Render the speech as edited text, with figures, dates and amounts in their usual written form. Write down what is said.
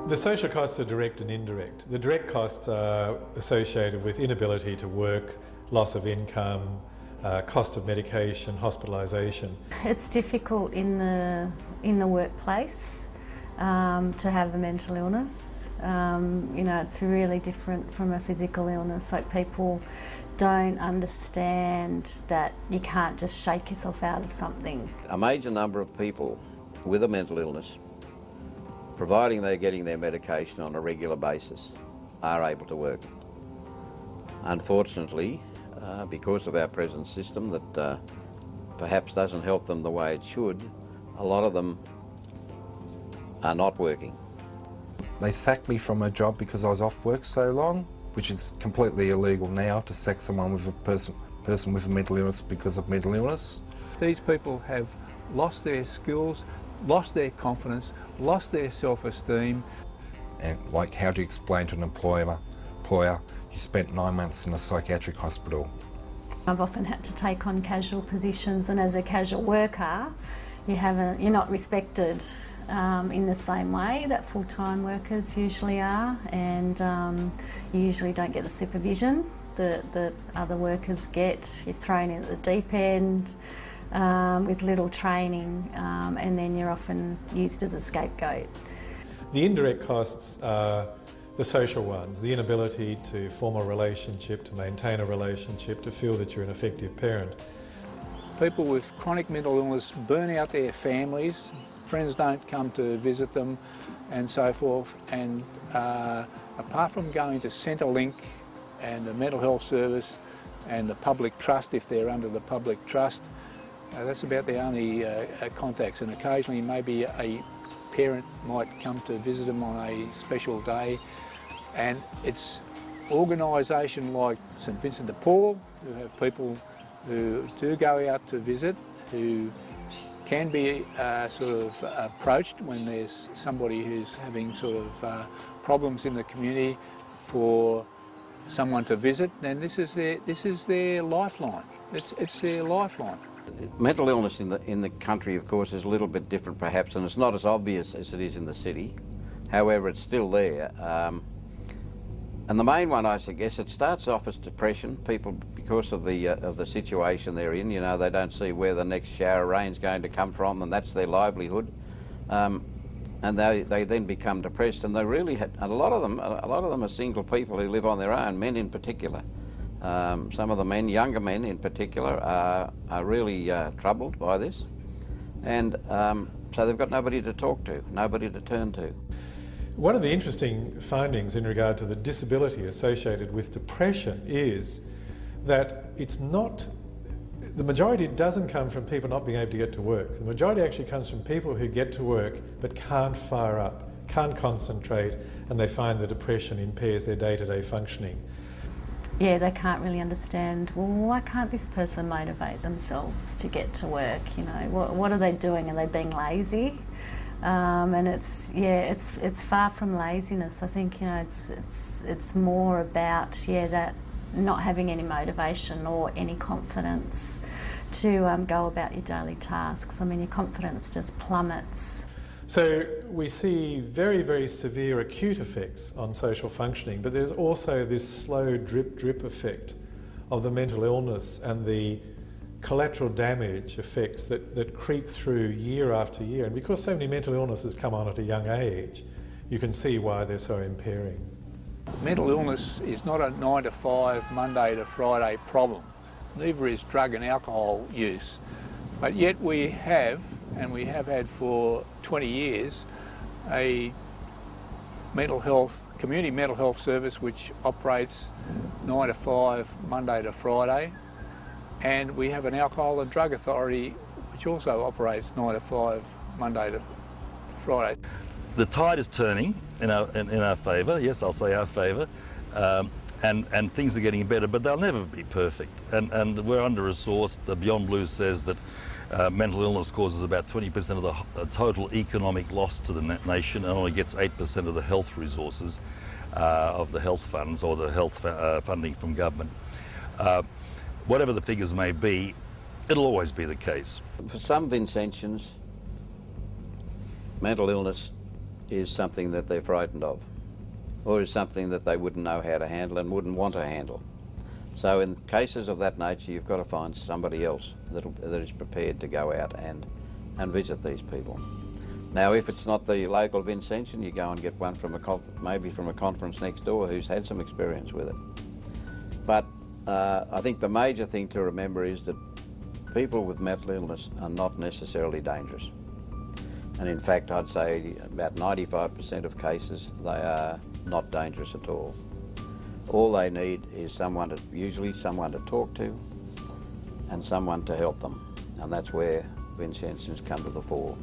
The social costs are direct and indirect. The direct costs are associated with inability to work, loss of income, cost of medication, hospitalisation. It's difficult in the workplace to have a mental illness. You know, it's really different from a physical illness. Like, people don't understand that you can't just shake yourself out of something. A major number of people with a mental illness, providing they're getting their medication on a regular basis, are able to work. Unfortunately, because of our present system that perhaps doesn't help them the way it should, a lot of them are not working. They sacked me from a job because I was off work so long, which is completely illegal now to sack someone with a person with a mental illness because of mental illness. These people have lost their skills, lost their confidence, lost their self-esteem. And like, how do you explain to an employer, you spent 9 months in a psychiatric hospital? I've often had to take on casual positions, and as a casual worker, you're not respected in the same way that full-time workers usually are, and you usually don't get the supervision that other workers get. You're thrown in at the deep end with little training, and then you're often used as a scapegoat. The indirect costs are the social ones, the inability to form a relationship, to maintain a relationship, to feel that you're an effective parent. People with chronic mental illness burn out their families, friends don't come to visit them and so forth, and apart from going to Centrelink and the mental health service and the public trust, if they're under the public trust, that's about the only contacts, and occasionally maybe a parent might come to visit them on a special day. And it's organisation like St Vincent de Paul, who have people who do go out to visit, who can be sort of approached when there's somebody who's having sort of problems in the community, for someone to visit, and this is their lifeline. It's their lifeline. Mental illness in the country, of course, is a little bit different perhaps, and it's not as obvious as it is in the city. However, it's still there. And the main one, I guess, it starts off as depression. People, because of the situation they're in, you know, they don't see where the next shower of rain's going to come from, and that's their livelihood. And they then become depressed, and they really a lot of them are single people who live on their own, men in particular. Some of the men, younger men in particular, are really troubled by this, and so they've got nobody to talk to, nobody to turn to. One of the interesting findings in regard to the disability associated with depression is that the majority doesn't come from people not being able to get to work. The majority actually comes from people who get to work but can't fire up, can't concentrate, and they find the depression impairs their day-to-day functioning. Yeah, they can't really understand, well, why can't this person motivate themselves to get to work? You know, what are they doing? Are they being lazy? And it's far from laziness. I think, you know, it's more about that not having any motivation or any confidence to go about your daily tasks. I mean, your confidence just plummets. So we see very, very severe acute effects on social functioning, but there's also this slow drip effect of the mental illness and the collateral damage effects that creep through year after year. And because so many mental illnesses come on at a young age, you can see why they're so impairing. Mental illness is not a 9 to 5, Monday to Friday problem. Neither is drug and alcohol use. But yet we have, and we have had for 20 years, a community mental health service which operates 9 to 5, Monday to Friday. And we have an alcohol and drug authority which also operates 9 to 5, Monday to Friday. The tide is turning in our favour, yes, I'll say our favour, and things are getting better, but they'll never be perfect. And we're under-resourced. Beyond Blue says that mental illness causes about 20% of the total economic loss to the nation, and only gets 8% of the health resources of the health funds or the health funding from government. Whatever the figures may be, it'll always be the case. For some Vincentians, mental illness is something that they're frightened of, or is something that they wouldn't know how to handle and wouldn't want to handle. So in cases of that nature, you've got to find somebody else that is prepared to go out and visit these people. Now, if it's not the local Vincentian, you go and get one from maybe from a conference next door who's had some experience with it. But I think the major thing to remember is that people with mental illness are not necessarily dangerous. And in fact, I'd say about 95% of cases, they are not dangerous at all. All they need is usually someone to talk to and someone to help them. And that's where Vincentians come to the fore.